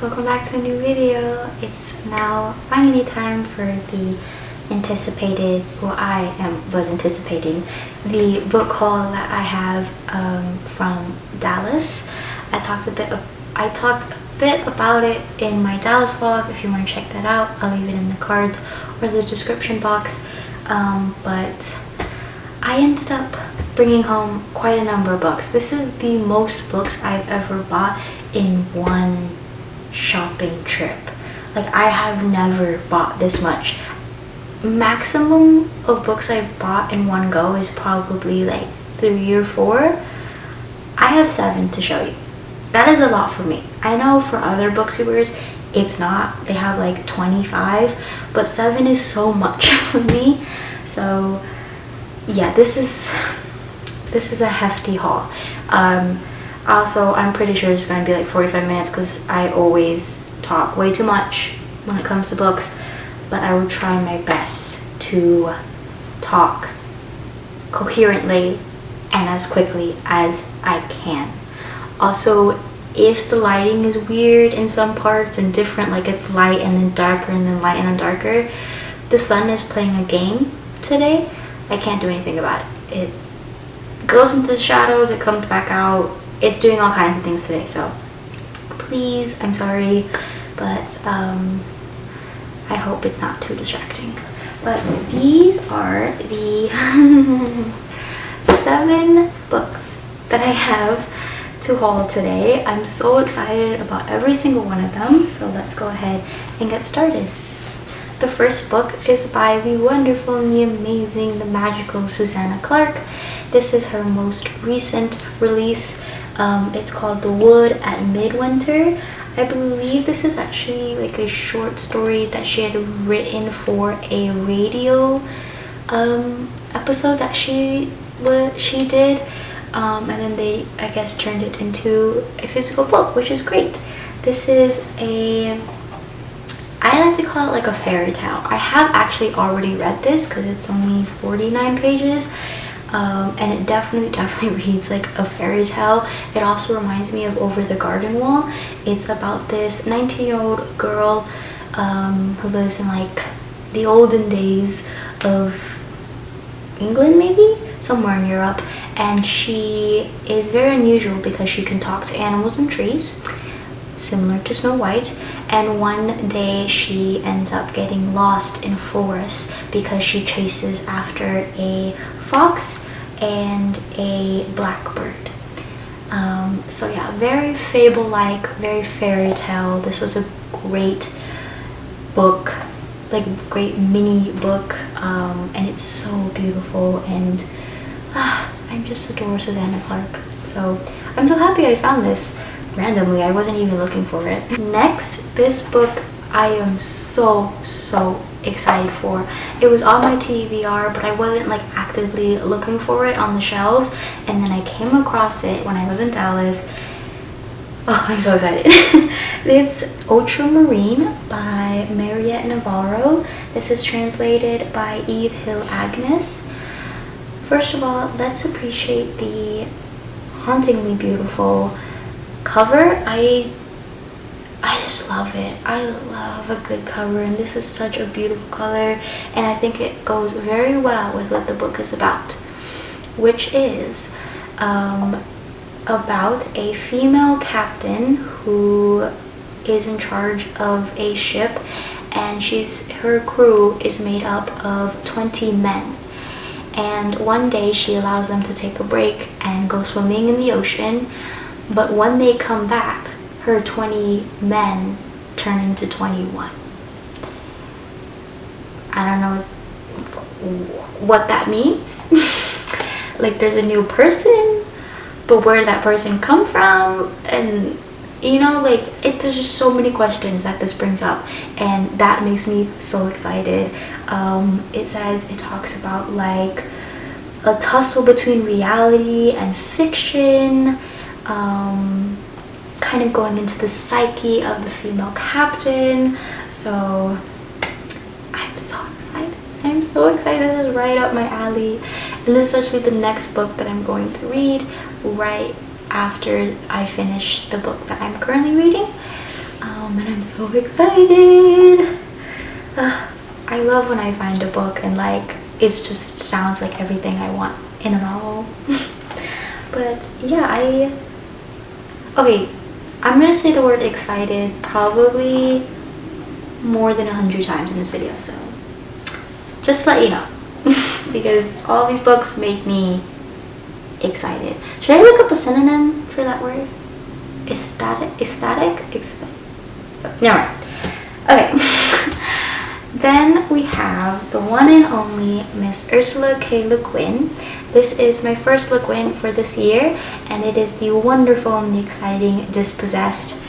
welcome back to a new video. It's now finally time for the anticipated, well, was anticipating the book haul that I have from Dallas. I talked a bit about it in my Dallas vlog. If you want to check that out, I'll leave it in the cards or the description box. But I ended up bringing home quite a number of books. This is the most books I've ever bought in one shopping trip. Like, I have never bought this much. Maximum of books I've bought in one go is probably like 3 or 4. I have 7 to show you. That is a lot for me. I know for other booktubers it's not. They have like 25, but 7 is so much for me. So yeah, this is a hefty haul. Also, I'm pretty sure it's going to be like 45 minutes because I always talk way too much when it comes to books, but I will try my best to talk coherently and as quickly as I can. Also, if the lighting is weird in some parts and different, like it's light and then darker and then light and then darker, the sun is playing a game today. I can't do anything about it. It goes into the shadows, it comes back out. It's doing all kinds of things today, so please, I'm sorry, but I hope it's not too distracting. But these are the 7 books that I have to haul today. I'm so excited about every single one of them, so let's go ahead and get started. The first book is by the wonderful and the amazing, the magical Susanna Clarke. This is her most recent release. It's called The Wood at Midwinter. I believe this is actually like a short story that she had written for a radio episode that she did, and then they, I guess, turned it into a physical book, which is great. This is I like to call it like a fairy tale. I have actually already read this because it's only 49 pages. And it definitely reads like a fairy tale. It also reminds me of Over the Garden Wall. It's about this 19-year-old girl who lives in like the olden days of England, maybe somewhere in Europe, and she is very unusual because she can talk to animals and trees, similar to Snow White. And one day she ends up getting lost in a forest because she chases after a fox and a blackbird. So yeah, very fable-like, very fairy tale. This was a great book, like great mini book, and it's so beautiful, and I just adore Susanna Clarke. So I'm so happy I found this randomly. I wasn't even looking for it. Next, this book I am so excited for. It was on my TBR, but I wasn't like actively looking for it on the shelves, and then I came across it when I was in Dallas. Oh, I'm so excited. It's Ultramarine by Mariette Navarro. This is translated by Eve Hill Agnes. First of all, let's appreciate the hauntingly beautiful cover. I just love it. I love a good cover, and this is such a beautiful color, and I think it goes very well with what the book is about, which is about a female captain who is in charge of a ship, and her crew is made up of 20 men. And one day she allows them to take a break and go swimming in the ocean, but when they come back, her 20 men turn into 21. I don't know what that means. Like, there's a new person, but where did that person come from? And you know, like, there's just so many questions that this brings up, and that makes me so excited. It talks about like a tussle between reality and fiction, kind of going into the psyche of the female captain. So I'm so excited. I'm so excited. This is right up my alley, and this is actually the next book that I'm going to read right after I finish the book that I'm currently reading. And I'm so excited. I love when I find a book and like it just sounds like everything I want in a novel. But yeah, okay, I'm gonna say the word excited probably more than 100 times in this video, so just to let you know. Because all these books make me excited. Should I look up a synonym for that word? Ecstatic? Never mind. Okay. Then we have the one and only Miss Ursula K. Le Guin. This is my first Le Guin for this year, and it is the wonderful and the exciting Dispossessed.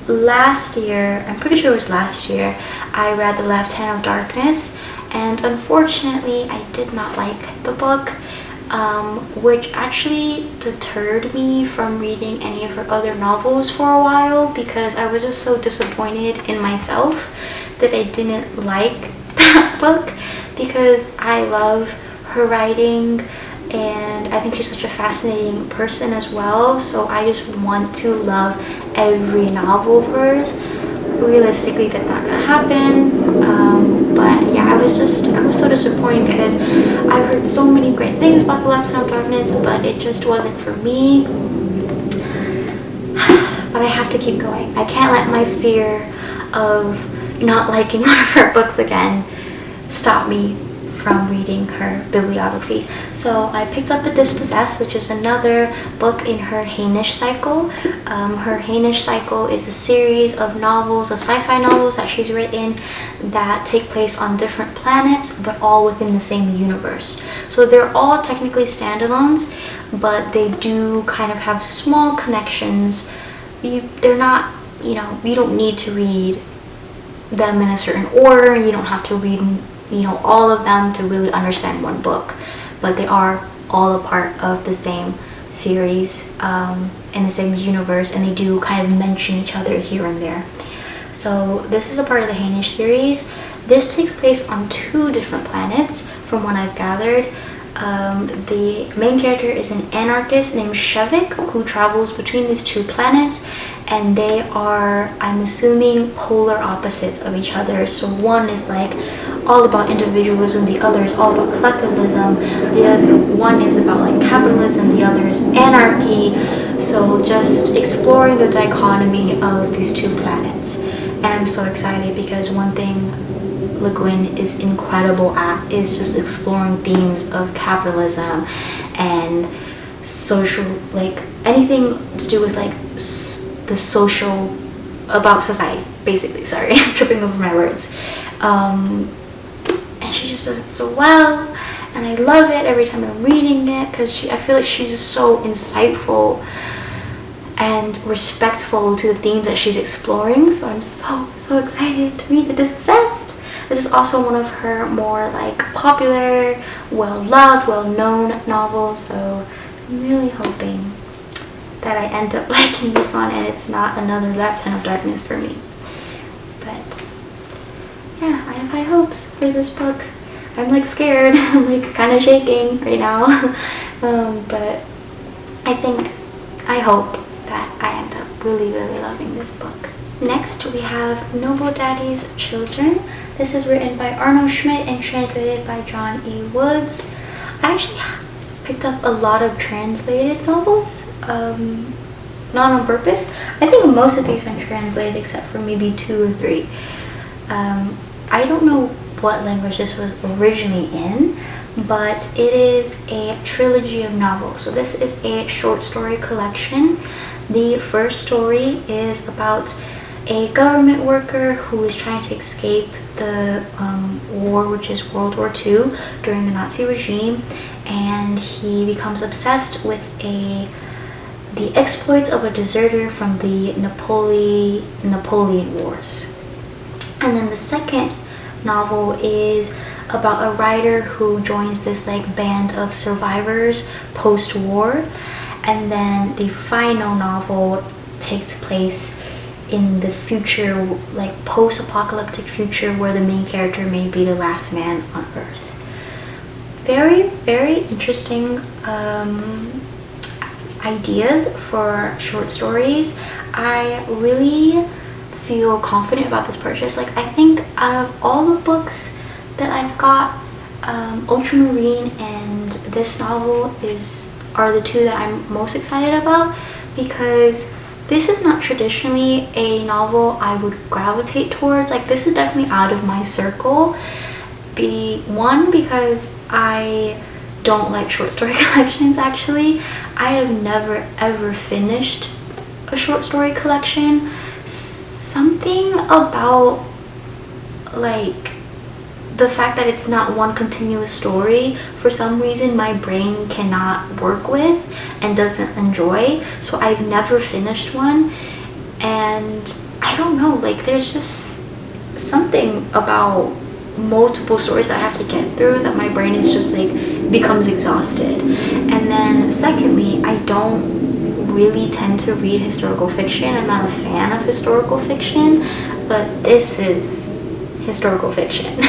Last year, I'm pretty sure it was last year, I read The Left Hand of Darkness, and unfortunately I did not like the book, which actually deterred me from reading any of her other novels for a while, because I was just so disappointed in myself that I didn't like that book, because I love her writing and I think she's such a fascinating person as well, so I just want to love every novel of hers. Realistically, that's not gonna happen, but yeah, I was so disappointed because I've heard so many great things about The Left Hand of Darkness, but it just wasn't for me. But I have to keep going. I can't let my fear of not liking one of her books again stop me from reading her bibliography. So I picked up The Dispossessed, which is another book in her Hainish cycle. Her Hainish cycle is a series of novels, of sci-fi novels that she's written that take place on different planets, but all within the same universe. So they're all technically standalones, but they do kind of have small connections. They're not, you know, you don't need to read them in a certain order. You don't have to read, you know, all of them to really understand one book, but they are all a part of the same series in the same universe, and they do kind of mention each other here and there. So this is a part of the Hainish series. This takes place on 2 different planets from what I've gathered. The main character is an anarchist named Shevik who travels between these 2 planets, and they are, I'm assuming, polar opposites of each other. So one is like all about individualism, the other is all about collectivism, the other one is about like capitalism, the other is anarchy. So just exploring the dichotomy of these 2 planets. And I'm so excited because one thing Le Guin is incredible at is just exploring themes of capitalism and social, like anything to do with like the social, about society basically. Sorry, I'm tripping over my words. And she just does it so well, and I love it every time I'm reading it because I feel like she's just so insightful and respectful to the themes that she's exploring. So I'm so excited to read The Dispossessed. This is also one of her more like popular, well-loved, well-known novels, so I'm really hoping that I end up liking this one and it's not another Left Hand of Darkness for me. But yeah, I have high hopes for this book. I'm like scared, I'm like kind of shaking right now. But I hope that I end up really loving this book. Next we have Noble Daddy's Children. This is written by Arno Schmidt and translated by John E. Woods. I actually picked up a lot of translated novels, not on purpose. I think most of these have been translated except for maybe 2 or 3. I don't know what language this was originally in, but it is a trilogy of novels. So this is a short story collection. The first story is about a government worker who is trying to escape the war, which is World War II during the Nazi regime, and he becomes obsessed with the exploits of a deserter from the Napoleon Wars. And then the second novel is about a writer who joins this like band of survivors post-war, and then the final novel takes place in the future, like post-apocalyptic future, where the main character may be the last man on Earth. Very interesting ideas for short stories. I really feel confident about this purchase. Like, I think out of all the books that I've got, Ultramarine and this novel are the two that I'm most excited about, because this is not traditionally a novel I would gravitate towards. Like, this is definitely out of my circle. One, because I don't like short story collections. Actually, I have never ever finished a short story collection. Something about like the fact that it's not one continuous story, for some reason my brain cannot work with and doesn't enjoy, so I've never finished one. And I don't know, like, there's just something about multiple stories that I have to get through that my brain is just like becomes exhausted. And then secondly, I don't really tend to read historical fiction. I'm not a fan of historical fiction, but this is historical fiction.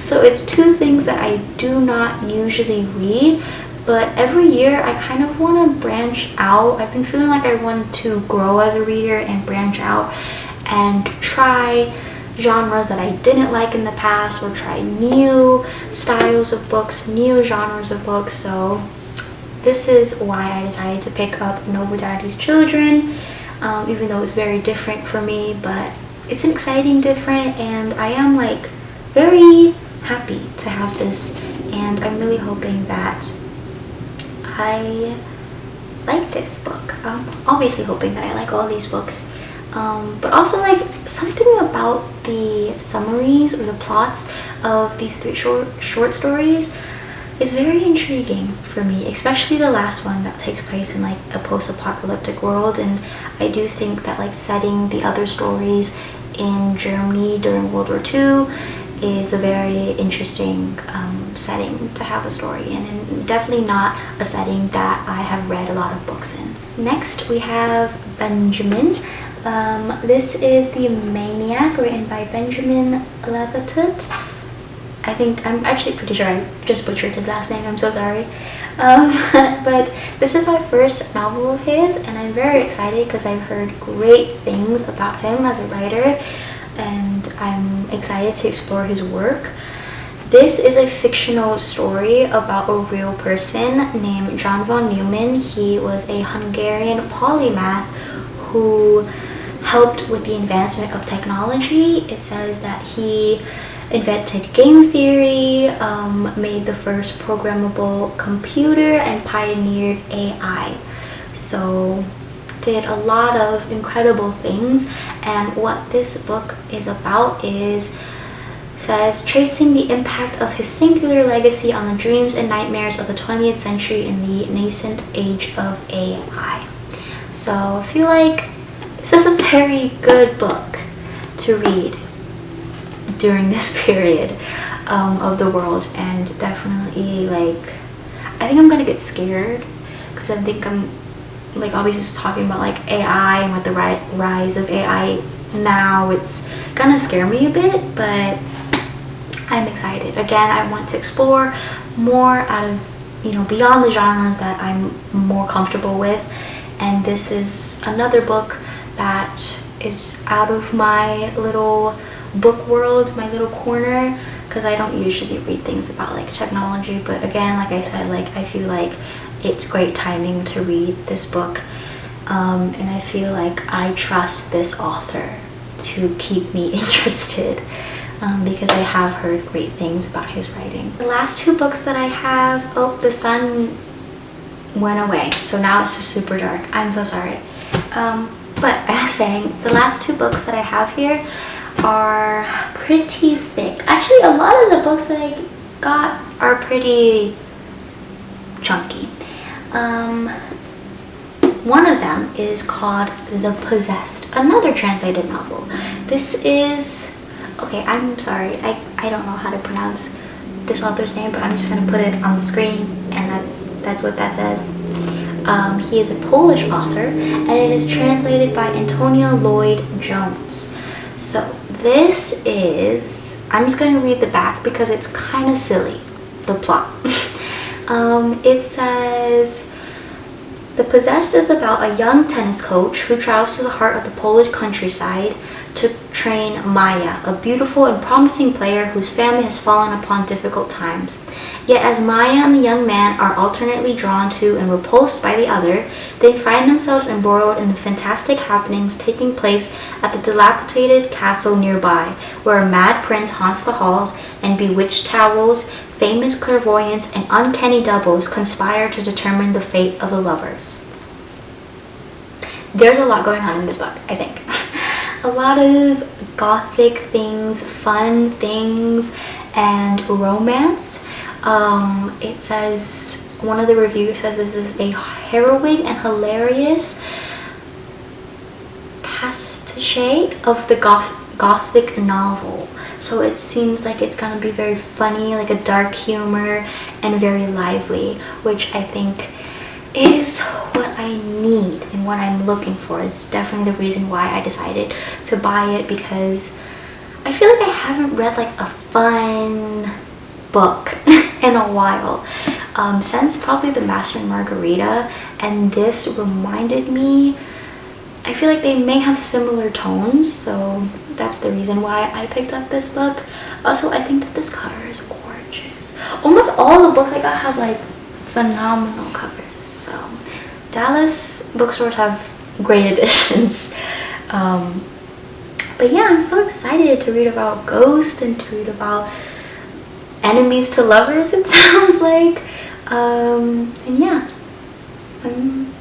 So it's two things that I do not usually read, but every year I kind of want to branch out. I've been feeling like I want to grow as a reader and branch out and try genres that I didn't like in the past, or try new styles of books, new genres of books. So this is why I decided to pick up Noble Daddy's Children, even though it's very different for me, but it's an exciting different, and I am like very happy to have this, and I'm really hoping that I like this book. Obviously hoping that I like all these books, but also like something about the summaries or the plots of these three short stories is very intriguing for me, especially the last one that takes place in like a post-apocalyptic world. And I do think that like setting the other stories in Germany during World War II is a very interesting setting to have a story in, and definitely not a setting that I have read a lot of books in. Next we have Benjamin. This is The Maniac, written by Benjamin Labatut. I'm actually pretty sure I just butchered his last name, I'm so sorry. But this is my first novel of his, and I'm very excited because I've heard great things about him as a writer, and I'm excited to explore his work. This is a fictional story about a real person named John von Neumann. He was a Hungarian polymath who helped with the advancement of technology. It says that he invented game theory, made the first programmable computer, and pioneered AI. So did a lot of incredible things, and what this book is about says tracing the impact of his singular legacy on the dreams and nightmares of the 20th century in the nascent age of AI. So I feel like this is a very good book to read during this period of the world, and definitely like I think I'm gonna get scared because I think I'm like obviously it's talking about like AI, and with the rise of AI now, it's gonna scare me a bit, but I'm excited. Again, I want to explore more out of, beyond the genres that I'm more comfortable with, and this is another book that is out of my little book world, my little corner, because I don't usually read things about like technology. But again, like I said, like I feel like it's great timing to read this book, and I feel like I trust this author to keep me interested, because I have heard great things about his writing. The last two books that I have, oh, the sun went away, so now it's just super dark. I'm so sorry. But I was saying, the last two books that I have here are pretty thick. Actually, a lot of the books that I got are pretty chunky. One of them is called The Possessed, another translated novel. This is, okay, I'm sorry, I don't know how to pronounce this author's name, but I'm just gonna put it on the screen, and that's what that says. He is a Polish author, and it is translated by Antonio Lloyd-Jones. So this is, I'm just going to read the back because it's kind of silly, the plot. It says, The Possessed is about a young tennis coach who travels to the heart of the Polish countryside to train Maya, a beautiful and promising player whose family has fallen upon difficult times. Yet as Maya and the young man are alternately drawn to and repulsed by the other, they find themselves embroiled in the fantastic happenings taking place at the dilapidated castle nearby, where a mad prince haunts the halls and bewitched towels, famous clairvoyants, and uncanny doubles conspire to determine the fate of the lovers. There's a lot going on in this book, I think. A lot of gothic things, fun things, and romance. It says, one of the reviews says this is a harrowing and hilarious pastiche of the gothic novel. So it seems like it's gonna be very funny, like a dark humor, and very lively, which I think is what I need and what I'm looking for. It's definitely the reason why I decided to buy it, because I feel like I haven't read like a fun book in a while, since probably The Master and Margarita, and this reminded me. I feel like they may have similar tones, so that's the reason why I picked up this book. Also, I think that this cover is gorgeous. Almost all the books I got have like phenomenal covers, so Dallas bookstores have great editions. But yeah, I'm so excited to read about ghosts and to read about enemies to lovers, it sounds like. And yeah, I'm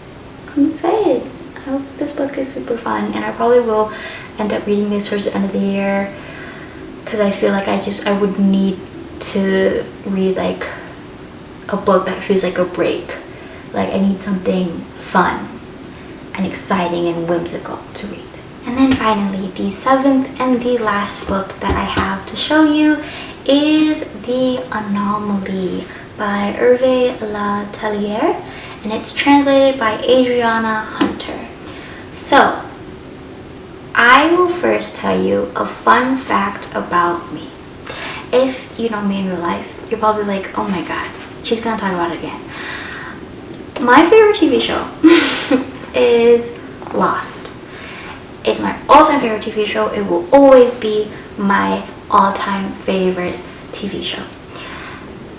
excited. I hope this book is super fun, and I probably will end up reading this towards the end of the year, because I feel like I would need to read like a book that feels like a break. Like I need something fun and exciting and whimsical to read. And then finally, the seventh and the last book that I have to show you is The Anomaly by Hervé Letellier, and it's translated by Adriana Hunter. So, I will first tell you a fun fact about me. If you know me in real life, you're probably like, oh my god, she's gonna talk about it again. My favorite TV show is Lost. It's my all-time favorite TV show. It will always be my all-time favorite TV show.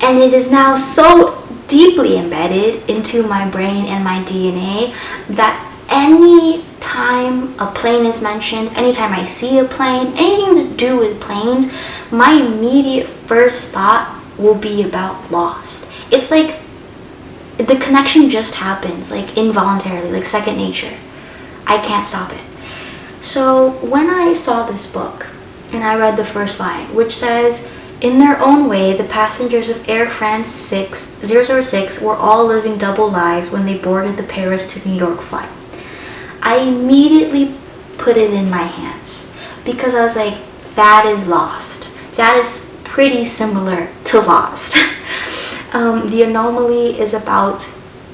And it is now so deeply embedded into my brain and my DNA that any time a plane is mentioned, anytime I see a plane, anything to do with planes, my immediate first thought will be about Lost. It's like the connection just happens, like involuntarily, like second nature. I can't stop it. So when I saw this book and I read the first line, which says, in their own way, the passengers of Air France 006 were all living double lives when they boarded the Paris to New York flight, I immediately put it in my hands, because I was like, that is Lost. That is pretty similar to Lost. The Anomaly is about,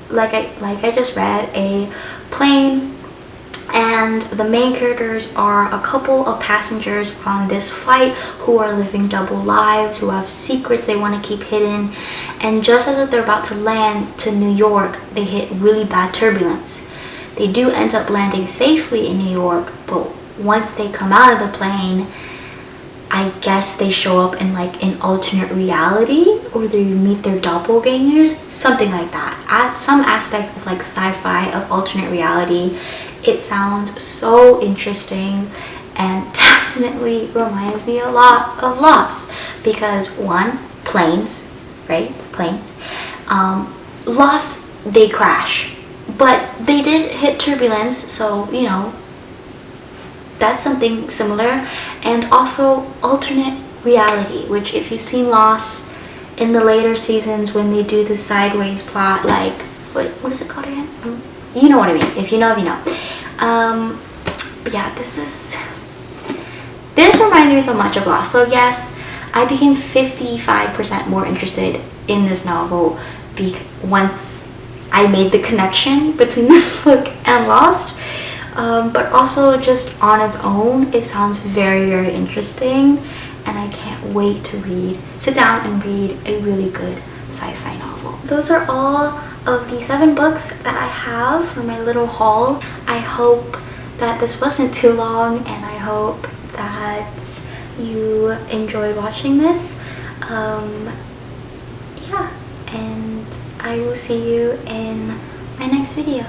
like I just read, a plane, and the main characters are a couple of passengers on this flight who are living double lives, who have secrets they want to keep hidden, and just as they're about to land to New York, they hit really bad turbulence. They do end up landing safely in New York, but once they come out of the plane, I guess they show up in like an alternate reality, or they meet their doppelgangers, something like that. As some aspect of like sci-fi, of alternate reality. It sounds so interesting and definitely reminds me a lot of Lost, because one, planes, right? Plane. Lost, they crash, but they did hit turbulence, so you know, that's something similar. And also alternate reality, which if you've seen Lost in the later seasons when they do the sideways plot, like what is it called again? You know what I mean. If you know, you know. But yeah, this reminds me so much of Lost. So yes, I became 55% more interested in this novel once I made the connection between this book and Lost. But also just on its own, it sounds very, very interesting, and I can't wait to sit down and read a really good sci-fi novel. Those are all of the 7 books that I have for my little haul. I hope that this wasn't too long, and I hope that you enjoy watching this. Yeah, and I will see you in my next video.